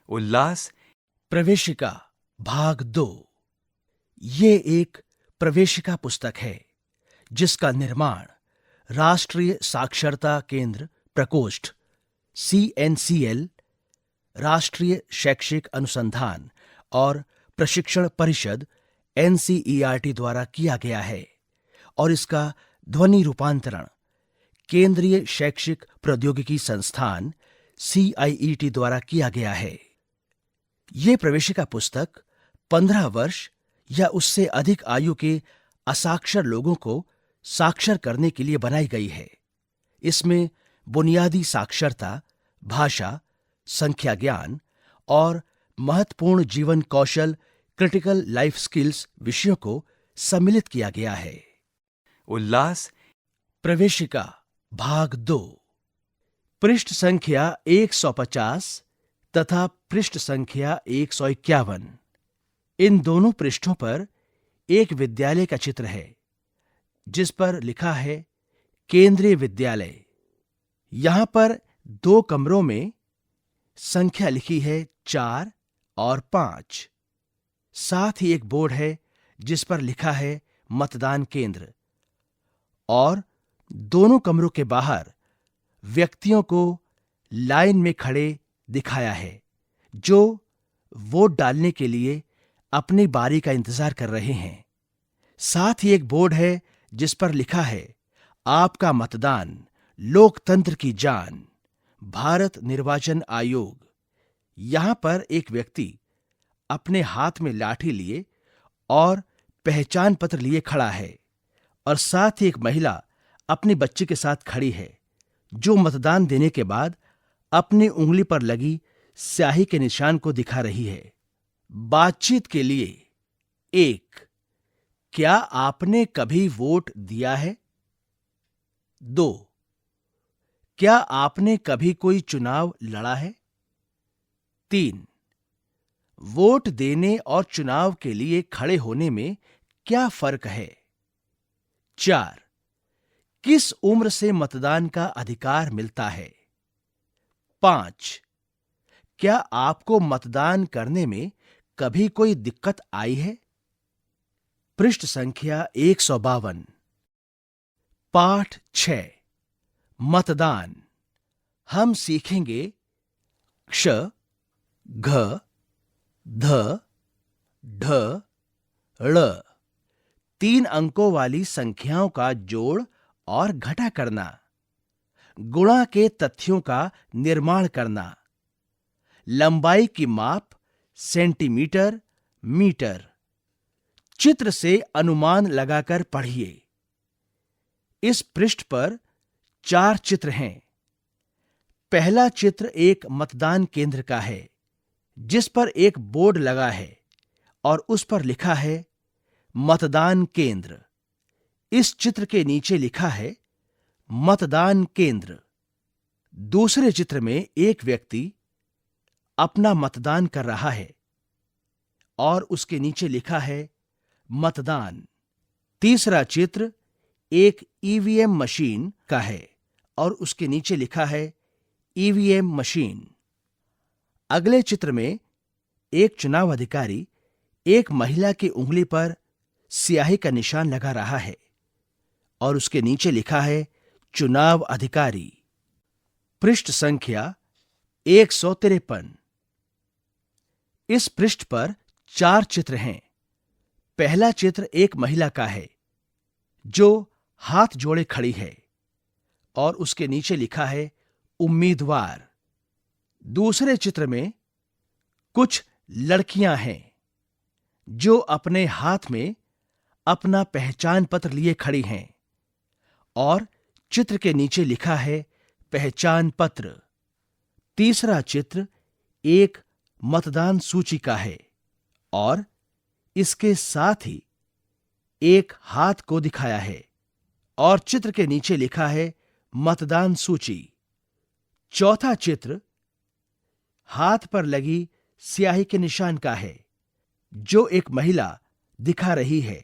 उल्लास। प्रवेशिका भाग 2। ये एक प्रवेशिका पुस्तक है जिसका निर्माण राष्ट्रीय साक्षरता केंद्र प्रकोष्ठ CNCL, राष्ट्रीय शैक्षिक अनुसंधान और प्रशिक्षण परिषद NCERT द्वारा किया गया है और इसका ध्वनि रूपांतरण केंद्रीय शैक्षिक प्रौद्योगिकी संस्थान CIET द्वारा किया गया है। ये प्रवेशिका पुस्तक 15 वर्ष या उससे अधिक आयु के असाक्षर लोगों को साक्षर करने के लिए बनाई गई है। इसमें बुनियादी साक्षरता, भाषा, संख्या ज्ञान और महत्वपूर्ण जीवन कौशल क्रिटिकल लाइफ स्किल्स विषयों को सम्मिलित किया गया है। उल्लास। प्रवेशिका भाग 2। पृष्ठ संख्या 150 तथा पृष्ठ संख्या 151। इन दोनों पृष्ठों पर एक विद्यालय का चित्र है जिस पर लिखा है केंद्रीय विद्यालय। यहां पर 2 कमरों में संख्या लिखी है 4 और 5। साथ ही एक बोर्ड है जिस पर लिखा है मतदान केंद्र और दोनों कमरों के बाहर व्यक्तियों को लाइन में खड़े दिखाया है जो वोट डालने के लिए अपनी बारी का इंतजार कर रहे हैं। साथ ही एक बोर्ड है जिस पर लिखा है आपका मतदान लोकतंत्र की जान, भारत निर्वाचन आयोग। यहां पर एक व्यक्ति अपने हाथ में लाठी लिए और पहचान पत्र लिए खड़ा है और साथ ही एक महिला अपनी बच्ची के साथ खड़ी है जो मतदान देने के बाद अपनी उंगली पर लगी स्याही के निशान को दिखा रही है। बातचीत के लिए 1. क्या आपने कभी वोट दिया है? 2. क्या आपने कभी कोई चुनाव लड़ा है? 3. वोट देने और चुनाव के लिए खड़े होने में क्या फर्क है? 4. किस उम्र से मतदान का अधिकार मिलता है? 5. क्या आपको मतदान करने में कभी कोई दिक्कत आई है? पृष्ठ संख्या 152। पाठ 6 मतदान। हम सीखेंगे क्ष, घ, ध, ढ, ळ 3 अंकों वाली संख्याओं का जोड़ और घटा करना, गुणा के तथ्यों का निर्माण करना, लंबाई की माप सेंटीमीटर, मीटर। चित्र से अनुमान लगाकर पढ़िए। इस पृष्ठ पर 4 चित्र हैं। पहला चित्र एक मतदान केंद्र का है जिस पर एक बोर्ड लगा है और उस पर लिखा है मतदान केंद्र। इस चित्र के नीचे लिखा है मतदान केंद्र। दूसरे चित्र में एक व्यक्ति अपना मतदान कर रहा है और उसके नीचे लिखा है मतदान। तीसरा चित्र एक ईवीएम मशीन का है और उसके नीचे लिखा है ईवीएम मशीन। अगले चित्र में एक चुनाव अधिकारी एक महिला की उंगली पर स्याही का निशान लगा रहा है और उसके नीचे लिखा है चुनाव अधिकारी। पृष्ठ संख्या 153। इस पृष्ठ पर 4 चित्र हैं। पहला चित्र एक महिला का है जो हाथ जोड़े खड़ी है और उसके नीचे लिखा है उम्मीदवार। दूसरे चित्र में कुछ लड़कियां हैं जो अपने हाथ में अपना पहचान पत्र लिए खड़ी हैं और चित्र के नीचे लिखा है पहचान पत्र। तीसरा चित्र एक मतदान सूची का है और इसके साथ ही एक हाथ को दिखाया है और चित्र के नीचे लिखा है मतदान सूची। चौथा चित्र हाथ पर लगी स्याही के निशान का है जो एक महिला दिखा रही है।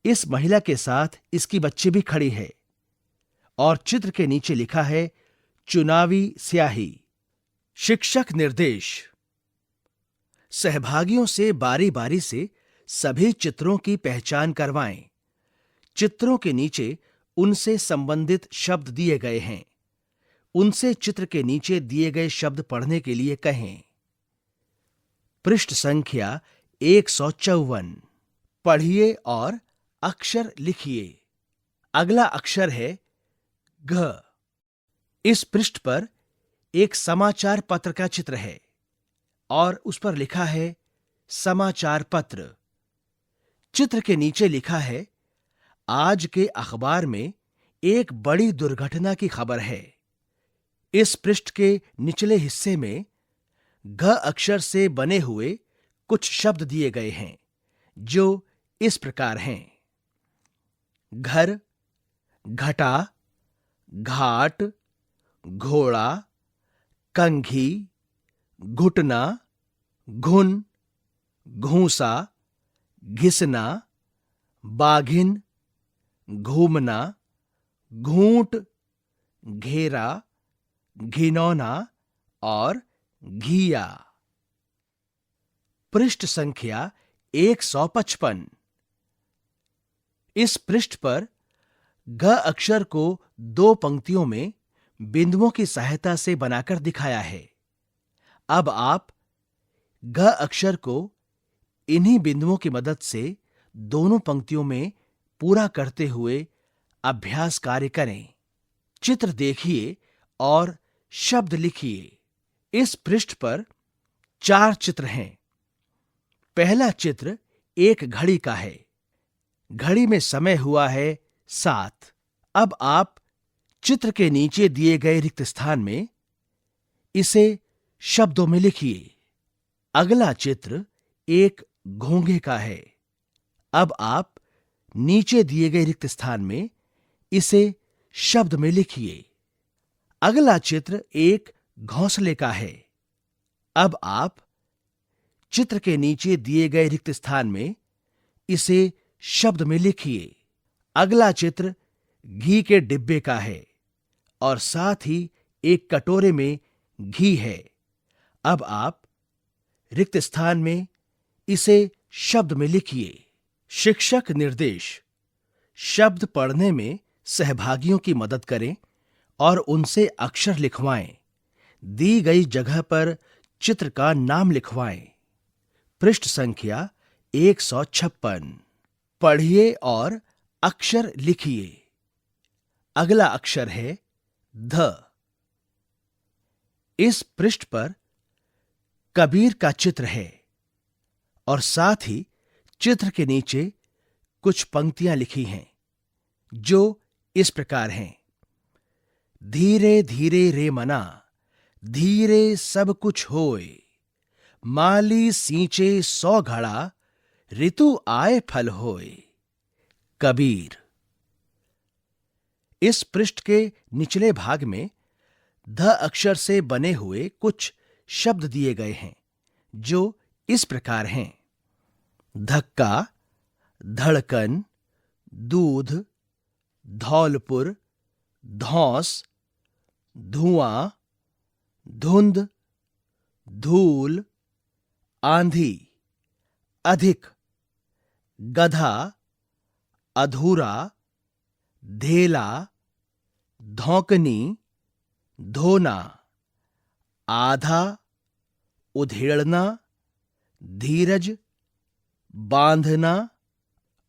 इस महिला के साथ इसकी बच्ची भी खड़ी है और चित्र के नीचे लिखा है चुनावी स्याही। शिक्षक निर्देश। सहभागियों से बारी बारी से सभी चित्रों की पहचान करवाएं। चित्रों के नीचे उनसे संबंधित शब्द दिए गए हैं। उनसे चित्र के नीचे दिए गए शब्द पढ़ने के लिए कहें। पृष्ठ संख्या 154। पढ़िए और अक्षर लिखिए। अगला अक्षर है घ। इस पृष्ठ पर एक समाचार पत्र का चित्र है और उस पर लिखा है समाचार पत्र। चित्र के नीचे लिखा है आज के अखबार में एक बड़ी दुर्घटना की खबर है। इस पृष्ठ के निचले हिस्से में घ अक्षर से बने हुए कुछ शब्द दिए गए हैं जो इस प्रकार हैं। घर, घटा, घाट, घोड़ा, कंघी, घुटना, घुन, घूंसा, घिसना, बाघिन, घूमना, घूंट, घेरा, घिनौना और घिया। पृष्ठ संख्या 155। इस पृष्ठ पर घ अक्षर को 2 पंक्तियों में बिंदुओं की सहायता से बनाकर दिखाया है। अब आप घ अक्षर को इन्हीं बिंदुओं की मदद से दोनों पंक्तियों में पूरा करते हुए अभ्यास कार्य करें। चित्र देखिए और शब्द लिखिए। इस पृष्ठ पर 4 चित्र हैं। पहला चित्र एक घड़ी का है। घड़ी में समय हुआ है 7। अब आप चित्र के नीचे दिए गए रिक्त स्थान में इसे शब्दों में लिखिए। अगला चित्र एक घोंघे का है। अब आप नीचे दिए गए रिक्त स्थान में इसे शब्द में लिखिए। अगला चित्र एक घोंसले का है। अब आप चित्र के नीचे दिए गए रिक्त स्थान में इसे शब्द में लिखिए। अगला चित्र घी के डिब्बे का है और साथ ही एक कटोरे में घी है। अब आप रिक्त स्थान में इसे शब्द में लिखिए। शिक्षक निर्देश। शब्द पढ़ने में सहभागियों की मदद करें और उनसे अक्षर लिखवाएं। दी गई जगह पर चित्र का नाम लिखवाएं। पृष्ठ संख्या 156। पढ़िए और अक्षर लिखिए। अगला अक्षर है ध। इस पृष्ठ पर कबीर का चित्र है और साथ ही चित्र के नीचे कुछ पंक्तियां लिखी हैं जो इस प्रकार हैं। धीरे धीरे रे मना, धीरे सब कुछ होए, माली सींचे 100 घड़ा, ऋतु आए फल होए। कबीर। इस पृष्ठ के निचले भाग में ध अक्षर से बने हुए कुछ शब्द दिए गए हैं जो इस प्रकार हैं। धक्का, धड़कन, दूध, धौलपुर, धौंस, धुआं, धुंध, धूल, आंधी, अधिक, गधा, अधूरा, धेला, धौंकनी, धोना, आधा, उधेड़ना, धीरज, बांधना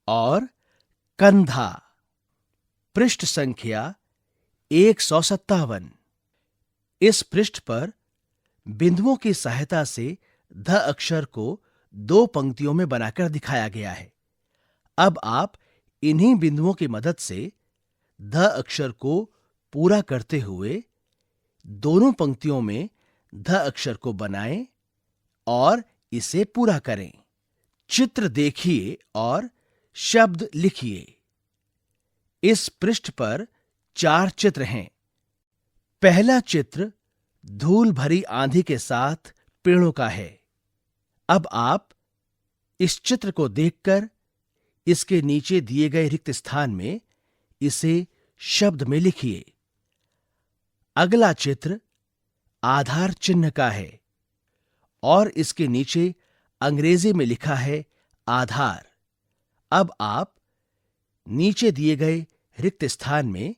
और कंधा। पृष्ठ संख्या 157। इस पृष्ठ पर बिंदुओं की सहायता से ध अक्षर को 2 पंक्तियों में बनाकर दिखाया गया है। अब आप इन्हीं बिंदुओं की मदद से ध अक्षर को पूरा करते हुए दोनों पंक्तियों में ध अक्षर को बनाएं और इसे पूरा करें। चित्र देखिए और शब्द लिखिए। इस पृष्ठ पर 4 चित्र हैं। पहला चित्र धूल भरी आंधी के साथ पेड़ों का है। अब आप इस चित्र को देखकर इसके नीचे दिए गए रिक्त स्थान में इसे शब्द में लिखिए। अगला चित्र आधार चिन्ह का है और इसके नीचे अंग्रेजी में लिखा है आधार। अब आप नीचे दिए गए रिक्त स्थान में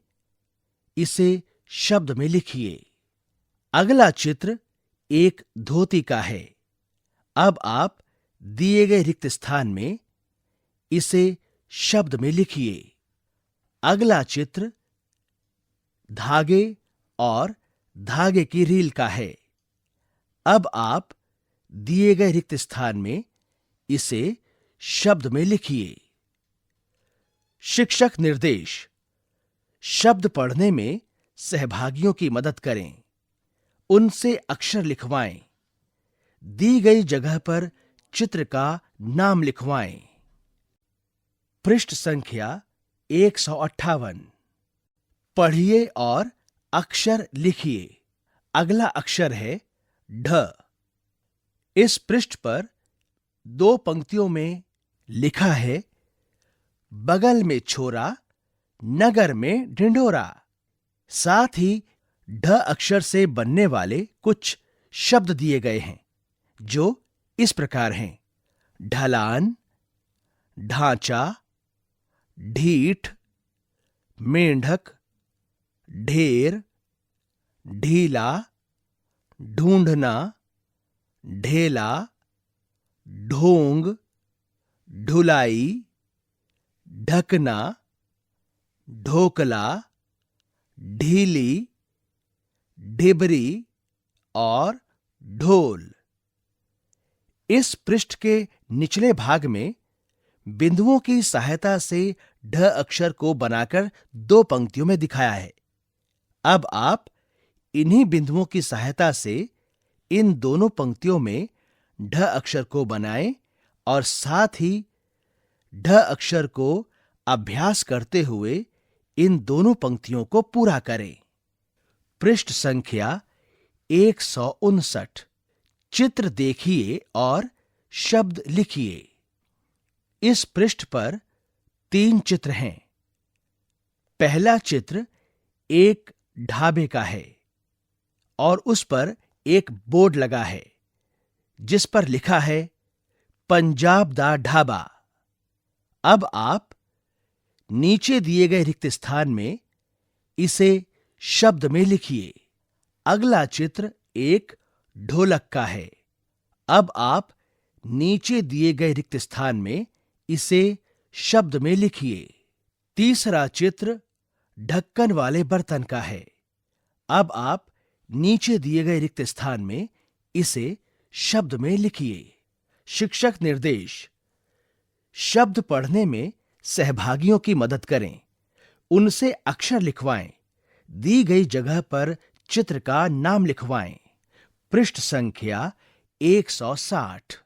इसे शब्द में लिखिए। अगला चित्र एक धोती का है। अब आप दिए गए रिक्त स्थान में इसे शब्द में लिखिए। अगला चित्र धागे और धागे की रील का है। अब आप दिए गए रिक्त स्थान में इसे शब्द में लिखिए। शिक्षक निर्देश। शब्द पढ़ने में सहभागियों की मदद करें। उनसे अक्षर लिखवाएं। दी गई जगह पर चित्र का नाम लिखवाएं। पृष्ठ संख्या 158। पढ़िए और अक्षर लिखिए। अगला अक्षर है ढ। इस पृष्ठ पर 2 पंक्तियों में लिखा है, बगल में छोरा, नगर में ढिंढोरा। साथ ही ढ अक्षर से बनने वाले कुछ शब्द दिए गए हैं, जो इस प्रकार हैं: ढलान, ढांचा, ढीठ, मेंढक, ढेर, ढीला, ढूंढना, ढेला, ढोंग, ढुलाई, ढकना, ढोकला, ढीली, ढिबरी और ढोल। इस पृष्ठ के निचले भाग में बिंदुओं की सहायता से ढ अक्षर को बनाकर 2 पंक्तियों में दिखाया है। अब आप इन्हीं बिंदुओं की सहायता से इन दोनों पंक्तियों में ढ अक्षर को बनाएं और साथ ही ढ अक्षर को अभ्यास करते हुए इन दोनों पंक्तियों को पूरा करें। पृष्ठ संख्या 159। चित्र देखिए और शब्द लिखिए। इस पृष्ठ पर 3 चित्र हैं। पहला चित्र एक ढाबे का है और उस पर एक बोर्ड लगा है जिस पर लिखा है पंजाब दा ढाबा। अब आप नीचे दिए गए रिक्त स्थान में इसे शब्द में लिखिए। अगला चित्र एक ढोलक का है। अब आप नीचे दिए गए रिक्त स्थान में इसे शब्द में लिखिए। तीसरा चित्र ढक्कन वाले बर्तन का है। अब आप नीचे दिए गए रिक्त स्थान में इसे शब्द में लिखिए। शिक्षक निर्देश। शब्द पढ़ने में सहभागियों की मदद करें। उनसे अक्षर लिखवाएं। दी गई जगह पर चित्र का नाम लिखवाएं। पृष्ठ संख्या 160।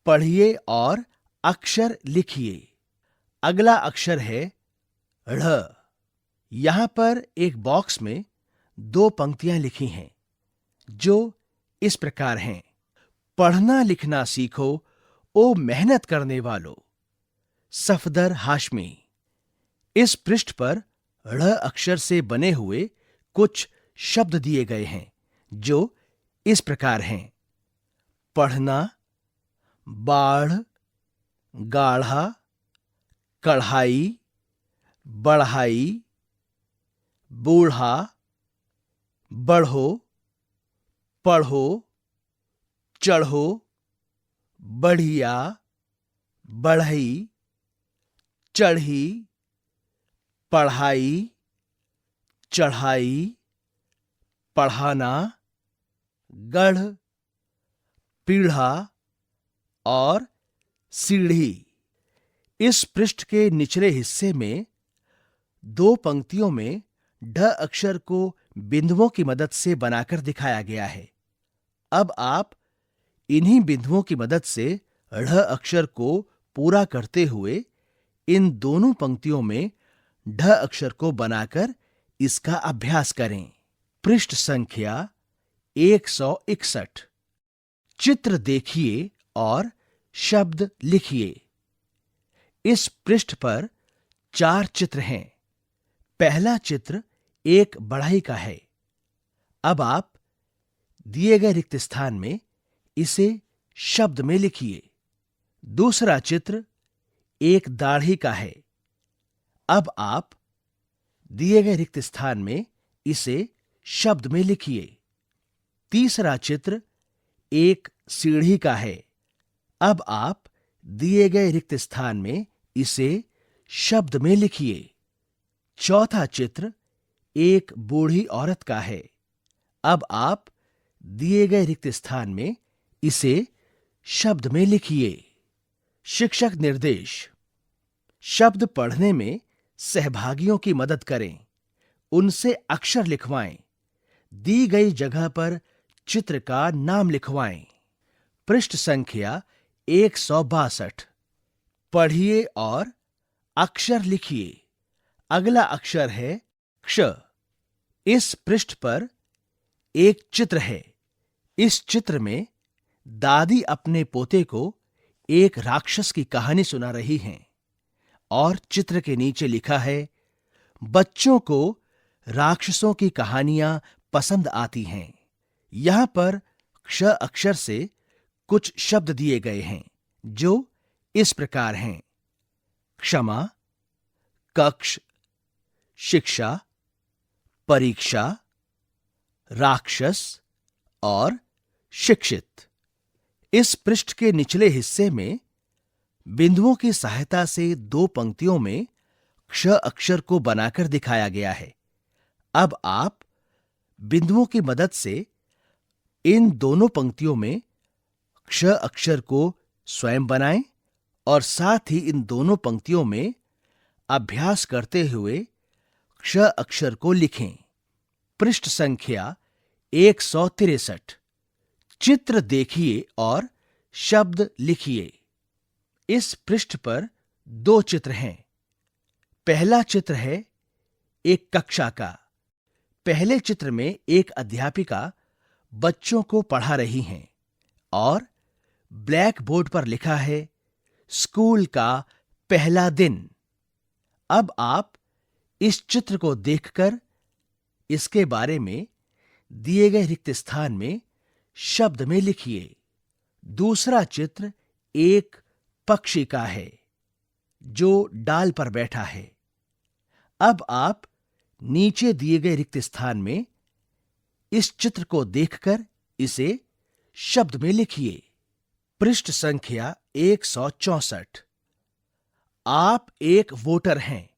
पढ़िए और अक्षर लिखिए। अगला अक्षर है ढ़। यहां पर एक बॉक्स में 2 पंक्तियां लिखी हैं जो इस प्रकार हैं: पढ़ना लिखना सीखो ओ मेहनत करने वालों। सफदर हाशमी। इस पृष्ठ पर ढ़ अक्षर से बने हुए कुछ शब्द दिए गए हैं जो इस प्रकार हैं: पढ़ना, बाढ़, गाढ़ा, कढ़ाई, बढ़ाई, बूढ़ा, बढ़ो, पढ़ो, चढ़ो, बढ़िया, बढ़ई, चढ़ी, पढ़ाई, चढ़ाई, पढ़ाना, गढ़, पीढ़ा और सीढ़ी। इस पृष्ठ के निचले हिस्से में 2 पंक्तियों में ढ अक्षर को बिंदुओं की मदद से बनाकर दिखाया गया है। अब आप इन्हीं बिंदुओं की मदद से ढ़ अक्षर को पूरा करते हुए इन दोनों पंक्तियों में ढ अक्षर को बनाकर इसका अभ्यास करें। पृष्ठ संख्या 161। चित्र देखिए और शब्द लिखिए। इस पृष्ठ पर 4 चित्र हैं। पहला चित्र एक बढ़ई का है। अब आप दिए गए रिक्त स्थान में इसे शब्द में लिखिए। दूसरा चित्र एक दाढ़ी का है। अब आप दिए गए रिक्त स्थान में इसे शब्द में लिखिए। तीसरा चित्र एक सीढ़ी का है। अब आप दिए गए रिक्त स्थान में इसे शब्द में लिखिए। चौथा चित्र एक बूढ़ी औरत का है। अब आप दिए गए रिक्त स्थान में इसे शब्द में लिखिए। शिक्षक निर्देश। शब्द पढ़ने में सहभागियों की मदद करें। उनसे अक्षर लिखवाएं। दी गई जगह पर चित्र का नाम लिखवाएं। पृष्ठ संख्या 162। पढ़िए और अक्षर लिखिए। अगला अक्षर है क्ष। इस पृष्ठ पर एक चित्र है। इस चित्र में दादी अपने पोते को एक राक्षस की कहानी सुना रही हैं और चित्र के नीचे लिखा है, बच्चों को राक्षसों की कहानियां पसंद आती हैं। यहां पर क्ष अक्षर से कुछ शब्द दिए गए हैं जो इस प्रकार हैं: क्षमा, कक्ष, शिक्षा, परीक्षा, राक्षस और शिक्षित। इस पृष्ठ के निचले हिस्से में बिंदुओं की सहायता से दो पंक्तियों में क्ष अक्षर को बनाकर दिखाया गया है। अब आप बिंदुओं की मदद से इन दोनों पंक्तियों में क्ष अक्षर को स्वयं बनाएं और साथ ही इन दोनों पंक्तियों में अभ्यास करते हुए क्ष अक्षर को लिखें। पृष्ठ संख्या 163। चित्र देखिए और शब्द लिखिए। इस पृष्ठ पर दो चित्र हैं। पहला चित्र है एक कक्षा का। पहले चित्र में एक अध्यापिका बच्चों को पढ़ा रही हैं और ब्लैक बोर्ड पर लिखा है, स्कूल का पहला दिन। अब आप इस चित्र को देखकर इसके बारे में दिए गए रिक्त स्थान में शब्द में लिखिए। दूसरा चित्र एक पक्षी का है जो डाल पर बैठा है। अब आप नीचे दिए गए रिक्त स्थान में इस चित्र को देखकर इसे शब्द में लिखिए। पृष्ठ संख्या 164। आप एक वोटर हैं।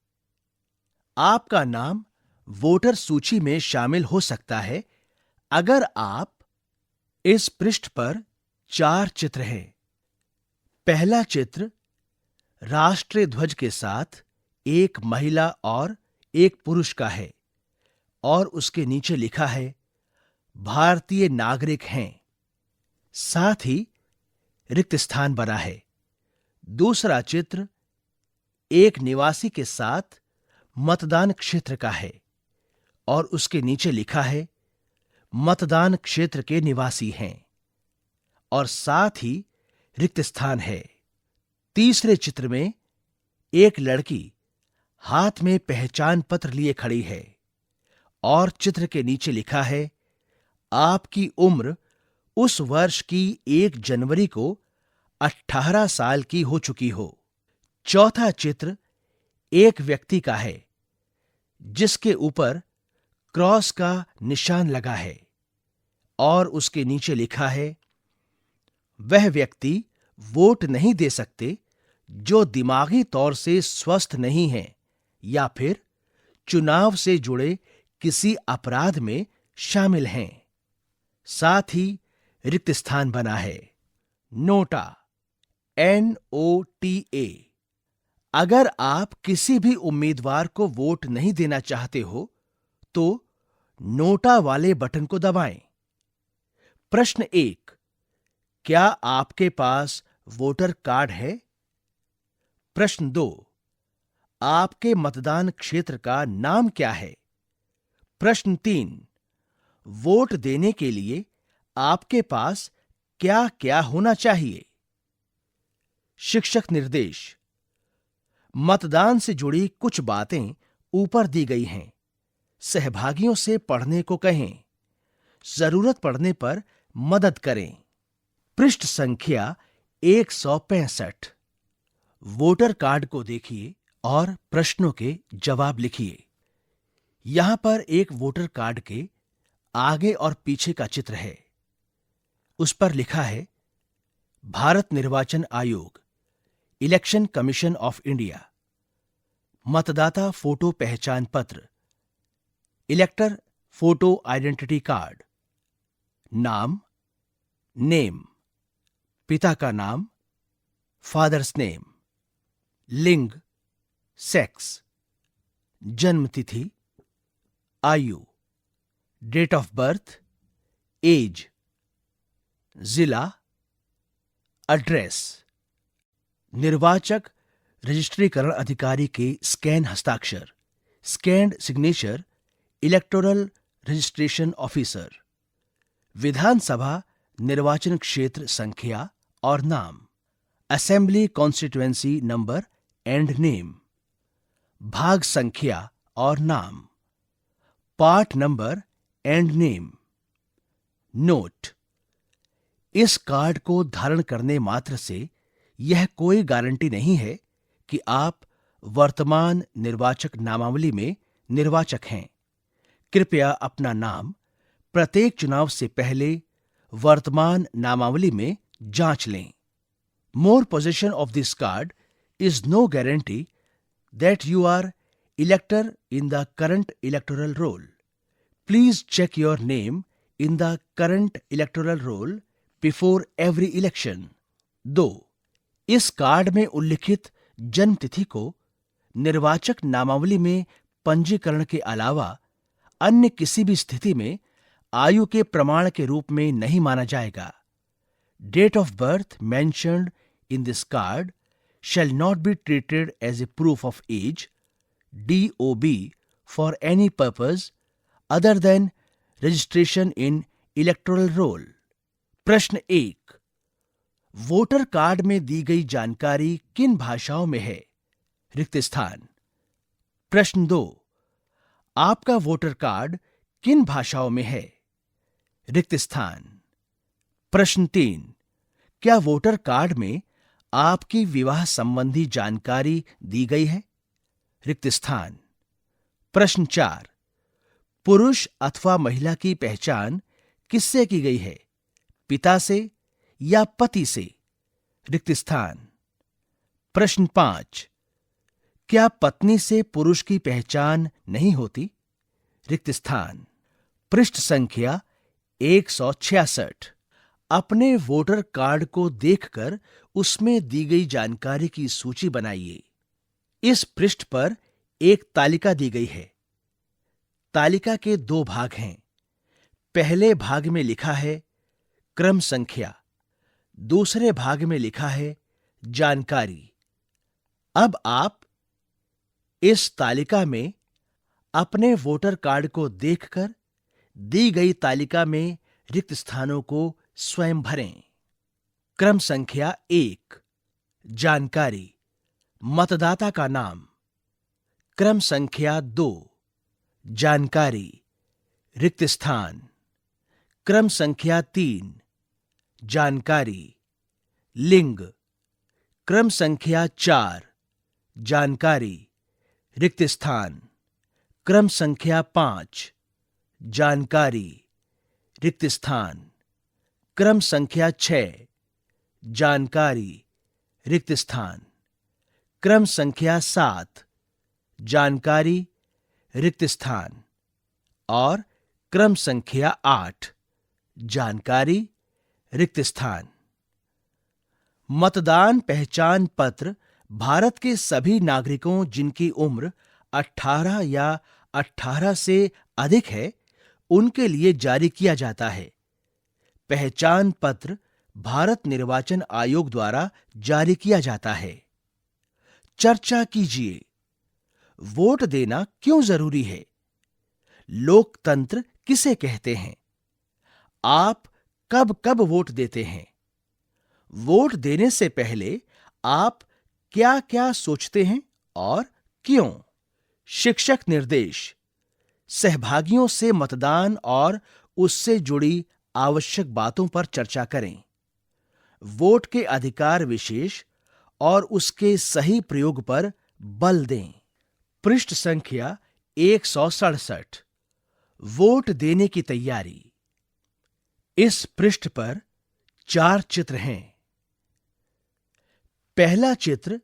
आपका नाम वोटर सूची में शामिल हो सकता है अगर आप इस पृष्ठ पर 4 चित्र हैं। पहला चित्र राष्ट्रीय ध्वज के साथ एक महिला और एक पुरुष का है और उसके नीचे लिखा है, भारतीय नागरिक हैं। साथ ही रिक्त स्थान बना है। दूसरा चित्र एक निवासी के साथ मतदान क्षेत्र का है और उसके नीचे लिखा है, मतदान क्षेत्र के निवासी हैं और साथ ही रिक्त स्थान है। तीसरे चित्र में एक लड़की हाथ में पहचान पत्र लिए खड़ी है और चित्र के नीचे लिखा है, आपकी उम्र उस वर्ष की 1 जनवरी को 18 साल की हो चुकी हो। चौथा चित्र एक व्यक्ति का है जिसके ऊपर क्रॉस का निशान लगा है और उसके नीचे लिखा है, वह व्यक्ति वोट नहीं दे सकते जो दिमागी तौर से स्वस्थ नहीं हैं या फिर चुनाव से जुड़े किसी अपराध में शामिल हैं। साथ ही रिक्त स्थान बना है। NOTA, NOTA। अगर आप किसी भी उम्मीदवार को वोट नहीं देना चाहते हो तो नोटा वाले बटन को दबाएं। प्रश्न 1, क्या आपके पास वोटर कार्ड है? प्रश्न 2, आपके मतदान क्षेत्र का नाम क्या है? प्रश्न 3, वोट देने के लिए आपके पास क्या क्या होना चाहिए? शिक्षक निर्देश। मतदान से जुड़ी कुछ बातें ऊपर दी गई हैं। सहभागियों से पढ़ने को कहें। जरूरत पड़ने पर मदद करें। पृष्ठ संख्या 165। वोटर कार्ड को देखिए और प्रश्नों के जवाब लिखिए। यहां पर एक वोटर कार्ड के आगे और पीछे का चित्र है। उस पर लिखा है भारत निर्वाचन आयोग, इलेक्शन कमीशन ऑफ इंडिया। मतदाता फोटो पहचान पत्र, इलेक्टर फोटो आइडेंटिटी कार्ड। नाम, नेम, पिता का नाम, फादर्स नेम। लिंग, सेक्स। जन्म तिथि, आयु, डेट ऑफ बर्थ, एज। जिला, एड्रेस। निर्वाचक रजिस्ट्रीकरण अधिकारी के स्कैन हस्ताक्षर, scanned signature, electoral registration officer. विधानसभा निर्वाचन क्षेत्र संख्या और नाम, assembly constituency number and name. भाग संख्या और नाम, part number and name. Note: इस कार्ड को धारण करने मात्र से यह कोई गारंटी नहीं है कि आप वर्तमान निर्वाचक नामावली में निर्वाचक हैं। कृपया अपना नाम प्रत्येक चुनाव से पहले वर्तमान नामावली में जांच लें। Mere possession of this card is no guarantee that you are elector in the current electoral roll. Please check your name in the current electoral roll before every election. 2. इस कार्ड में उल्लिखित जन्म तिथि को निर्वाचक नामावली में पंजीकरण के अलावा अन्य किसी भी स्थिति में आयु के प्रमाण के रूप में नहीं माना जाएगा। Date of birth mentioned in this card shall not be treated as a proof of age, DOB, for any purpose other than registration in electoral roll. प्रश्न 1. वोटर कार्ड में दी गई जानकारी किन भाषाओं में है? रिक्त स्थान। प्रश्न 2. आपका वोटर कार्ड किन भाषाओं में है? रिक्त स्थान। प्रश्न 3. क्या वोटर कार्ड में आपकी विवाह संबंधी जानकारी दी गई है? रिक्त स्थान। प्रश्न 4. पुरुष अथवा महिला की पहचान किससे की गई है? पिता से या पति से? रिक्त स्थान। प्रश्न 5. क्या पत्नी से पुरुष की पहचान नहीं होती? रिक्त स्थान। पृष्ठ संख्या 166। अपने वोटर कार्ड को देखकर उसमें दी गई जानकारी की सूची बनाइए। इस पृष्ठ पर एक तालिका दी गई है। तालिका के 2 भाग हैं। पहले भाग में लिखा है क्रम संख्या, दूसरे भाग में लिखा है जानकारी। अब आप इस तालिका में अपने वोटर कार्ड को देखकर दी गई तालिका में रिक्त स्थानों को स्वयं भरें। क्रम संख्या 1, जानकारी, मतदाता का नाम। क्रम संख्या 2, जानकारी, रिक्त स्थान। क्रम संख्या 3, जानकारी, लिंग। क्रम संख्या 4, जानकारी, रिक्त स्थान। क्रम संख्या 5, जानकारी, रिक्त स्थान। क्रम संख्या 6, जानकारी, रिक्त स्थान। क्रम संख्या 7, जानकारी, रिक्त स्थान। और क्रम संख्या 8, जानकारी, रिक्त स्थान। मतदान पहचान पत्र भारत के सभी नागरिकों जिनकी उम्र 18 या 18 से अधिक है, उनके लिए जारी किया जाता है। पहचान पत्र भारत निर्वाचन आयोग द्वारा जारी किया जाता है। चर्चा कीजिए। वोट देना क्यों जरूरी है? लोकतंत्र किसे कहते हैं? आप कब कब वोट देते हैं? वोट देने से पहले आप क्या क्या सोचते हैं और क्यों? शिक्षक निर्देश। सहभागियों से मतदान और उससे जुड़ी आवश्यक बातों पर चर्चा करें। वोट के अधिकार विशेष और उसके सही प्रयोग पर बल दें। पृष्ठ संख्या 167। वोट देने की तैयारी। इस पृष्ठ पर 4 चित्र हैं। पहला चित्र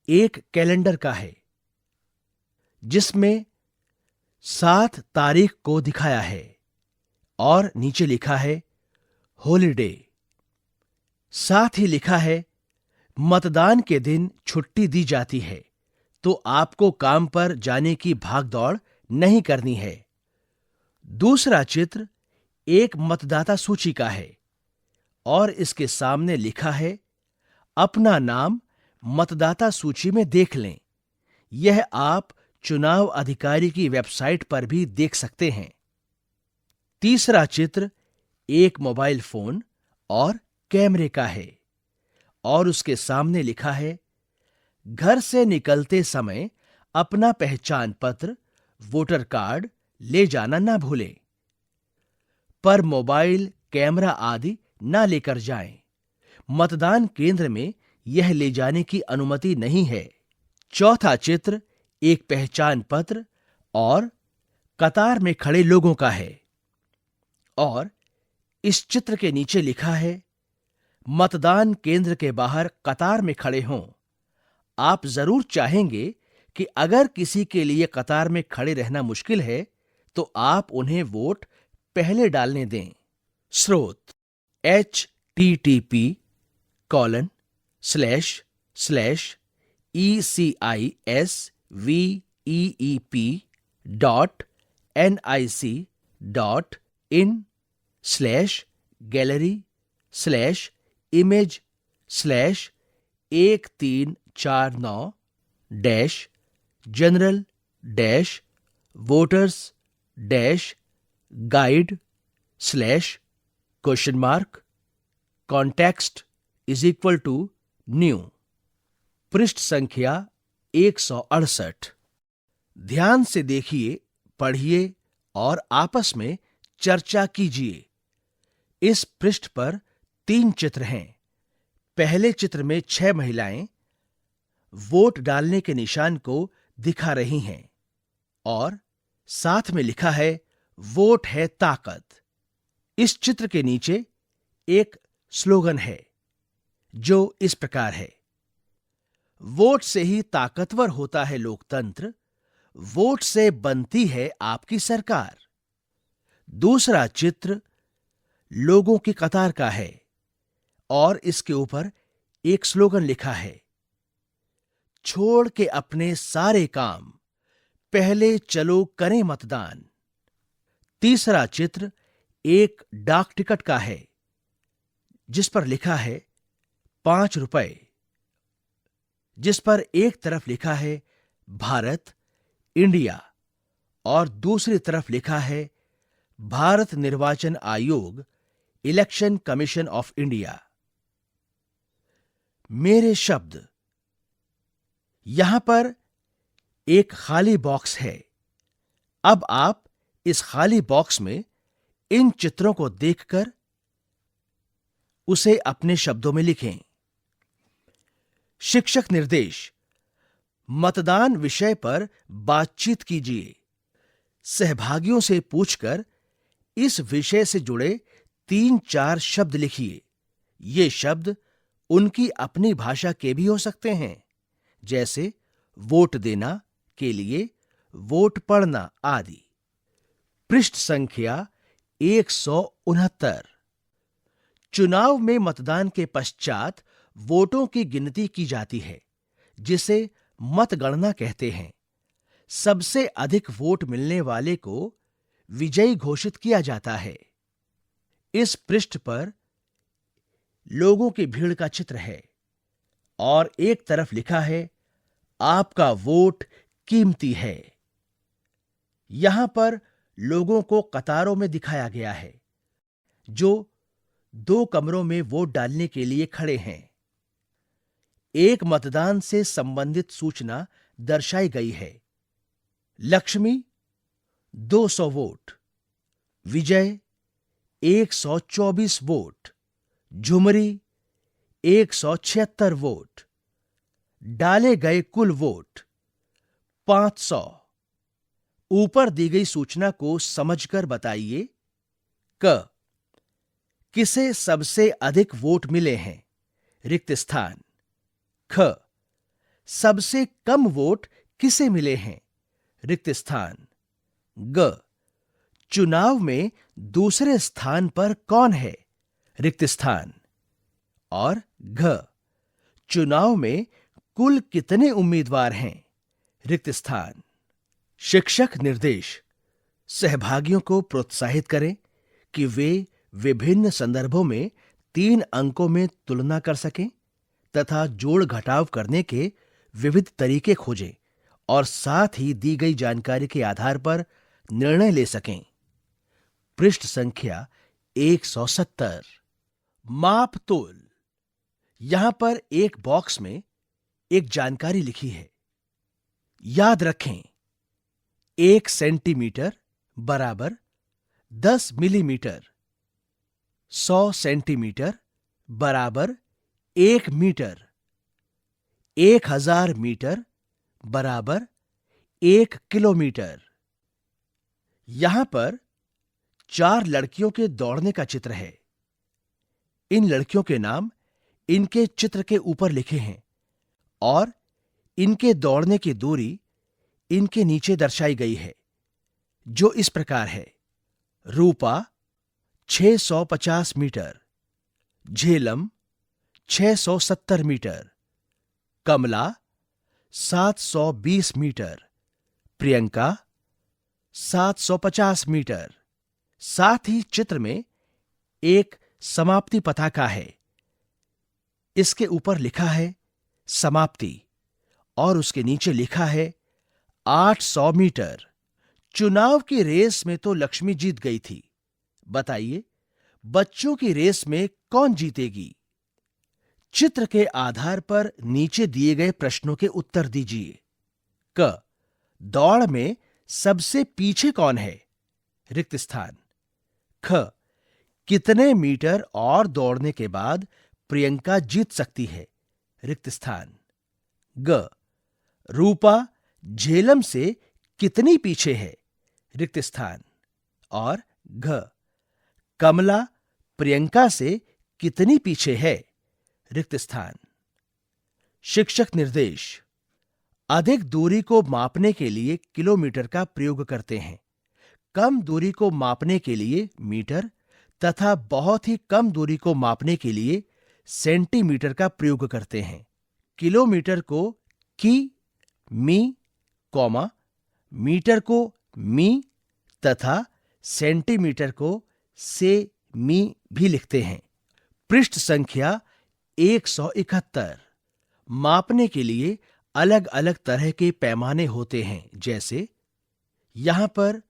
एक कैलेंडर का है, जिसमें 7 तारीख को दिखाया है और नीचे लिखा है हॉलिडे। साथ ही लिखा है मतदान के दिन छुट्टी दी जाती है, तो आपको काम पर जाने की भागदौड़ नहीं करनी है। दूसरा चित्र एक मतदाता सूची का है और इसके सामने लिखा है अपना नाम मतदाता सूची में देख लें। यह आप चुनाव अधिकारी की वेबसाइट पर भी देख सकते हैं। तीसरा चित्र एक मोबाइल फोन और कैमरे का है और उसके सामने लिखा है घर से निकलते समय अपना पहचान पत्र, वोटर कार्ड ले जाना ना भूलें, पर मोबाइल, कैमरा आदि ना लेकर जाएं। मतदान केंद्र में यह ले जाने की अनुमति नहीं है। चौथा चित्र एक पहचान पत्र और कतार में खड़े लोगों का है और इस चित्र के नीचे लिखा है मतदान केंद्र के बाहर कतार में खड़े हों। आप जरूर चाहेंगे कि अगर किसी के लिए कतार में खड़े रहना मुश्किल है तो आप उन्हें वोट पहले डालने दें। स्रोत http://ecis.nic.in/gallery/image/a349-general-voters-guide/context=new। पृष्ठ संख्या 168। ध्यान से देखिए, पढ़िए और आपस में चर्चा कीजिए। इस पृष्ठ पर 3 चित्र हैं। पहले चित्र में 6 महिलाएं वोट डालने के निशान को दिखा रही हैं और साथ में लिखा है वोट है ताकत। इस चित्र के नीचे एक स्लोगन है जो इस प्रकार है, वोट से ही ताकतवर होता है लोकतंत्र, वोट से बनती है आपकी सरकार। दूसरा चित्र लोगों की कतार का है और इसके ऊपर एक स्लोगन लिखा है, छोड़ के अपने सारे काम, पहले चलो करें मतदान। तीसरा चित्र एक डाक टिकट का है जिस पर लिखा है 5 रुपए, जिस पर एक तरफ लिखा है भारत, इंडिया और दूसरी तरफ लिखा है भारत निर्वाचन आयोग, इलेक्शन कमीशन ऑफ इंडिया। मेरे शब्द। यहां पर एक खाली बॉक्स है। अब आप इस खाली बॉक्स में इन चित्रों को देखकर उसे अपने शब्दों में लिखें। शिक्षक निर्देश। मतदान विषय पर बातचीत कीजिए। सहभागियों से पूछकर इस विषय से जुड़े 3-4 शब्द लिखिए। ये शब्द उनकी अपनी भाषा के भी हो सकते हैं, जैसे वोट देना के लिए वोट पढ़ना आदि। पृष्ठ संख्या 169। चुनाव में मतदान के पश्चात वोटों की गिनती की जाती है, जिसे मतगणना कहते हैं। सबसे अधिक वोट मिलने वाले को विजयी घोषित किया जाता है। इस पृष्ठ पर लोगों की भीड़ का चित्र है और एक तरफ लिखा है आपका वोट कीमती है। यहां पर लोगों को कतारों में दिखाया गया है जो 2 कमरों में वोट डालने के लिए खड़े हैं। एक मतदान से संबंधित सूचना दर्शाई गई है। लक्ष्मी 200 वोट, विजय 124 वोट, झुमरी 176 वोट। डाले गए कुल वोट 500। ऊपर दी गई सूचना को समझकर बताइए। क. किसे सबसे अधिक वोट मिले हैं? रिक्त स्थान। ख. सबसे कम वोट किसे मिले हैं? रिक्त स्थान। ग. चुनाव में दूसरे स्थान पर कौन है? रिक्त स्थान। और घ. चुनाव में कुल कितने उम्मीदवार हैं? रिक्त स्थान। शिक्षक निर्देश। सहभागियों को प्रोत्साहित करें कि वे विभिन्न संदर्भों में 3 अंकों में तुलना कर सकें तथा जोड़ घटाव करने के विविध तरीके खोजें और साथ ही दी गई जानकारी के आधार पर निर्णय ले सकें। पृष्ठ संख्या 170। माप तोल। यहां पर एक बॉक्स में एक जानकारी लिखी है। याद रखें, 1 सेंटीमीटर बराबर 10 मिलीमीटर, 100 सेंटीमीटर बराबर 1 मीटर, 1000 मीटर बराबर 1 किलोमीटर। यहां पर 4 लड़कियों के दौड़ने का चित्र है। इन लड़कियों के नाम इनके चित्र के ऊपर लिखे हैं और इनके दौड़ने की दूरी इनके नीचे दर्शाई गई है, जो इस प्रकार है। रूपा 650 मीटर, झेलम 670 मीटर, कमला 720 मीटर, प्रियंका 750 मीटर। साथ ही चित्र में एक समाप्ति पताका है। इसके ऊपर लिखा है समाप्ति और उसके नीचे लिखा है 800 मीटर। चुनाव की रेस में तो लक्ष्मी जीत गई थी। बताइए, बच्चों की रेस में कौन जीतेगी? चित्र के आधार पर नीचे दिए गए प्रश्नों के उत्तर दीजिए। क. दौड़ में सबसे पीछे कौन है? रिक्त स्थान। ख. कितने मीटर और दौड़ने के बाद प्रियंका जीत सकती है? रिक्त स्थान। ग. रूपा झेलम से कितनी पीछे है? रिक्त स्थान। और घ. कमला प्रियंका से कितनी पीछे है? रिक्त स्थान। शिक्षक निर्देश। अधिक दूरी को मापने के लिए किलोमीटर का प्रयोग करते हैं। कम दूरी को मापने के लिए मीटर तथा बहुत ही कम दूरी को मापने के लिए सेंटीमीटर का प्रयोग करते हैं। किलोमीटर को की, मी, कॉमा, मीटर को मी तथा सेंटीमीटर को से, मी भी लिखते हैं। पृष्ठ संख्या 171। मापने के लिए अलग अलग तरह के पैमाने होते हैं, जैसे यहां पर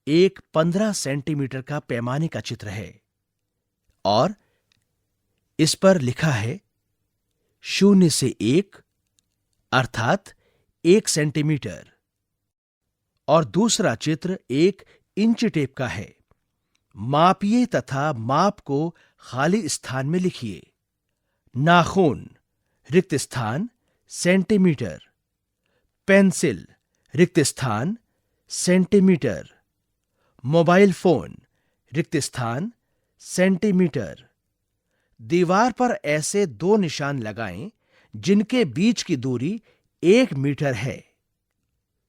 एक 15 सेंटीमीटर का पैमाने का चित्र है और इस पर लिखा है 0 से 1 अर्थात 1 सेंटीमीटर। और दूसरा चित्र 1 इंच टेप का है। मापिए तथा माप को खाली स्थान में लिखिए। नाखून रिक्त स्थान सेंटीमीटर, पेंसिल रिक्त स्थान सेंटीमीटर, मोबाइल फोन रिक्त स्थान सेंटीमीटर। दीवार पर ऐसे 2 निशान लगाएं जिनके बीच की दूरी 1 मीटर है।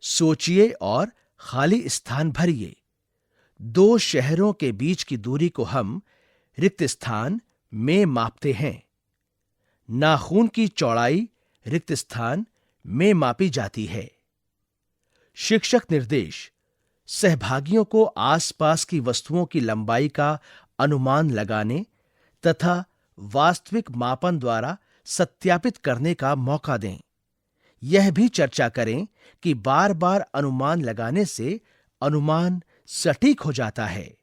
सोचिए और खाली स्थान भरिए। 2 शहरों के बीच की दूरी को हम रिक्त स्थान में मापते हैं। नाखून की चौड़ाई रिक्त स्थान में मापी जाती है। शिक्षक निर्देश। सहभागियों को आसपास की वस्तुओं की लंबाई का अनुमान लगाने तथा वास्तविक मापन द्वारा सत्यापित करने का मौका दें। यह भी चर्चा करें कि बार बार अनुमान लगाने से अनुमान सटीक हो जाता है।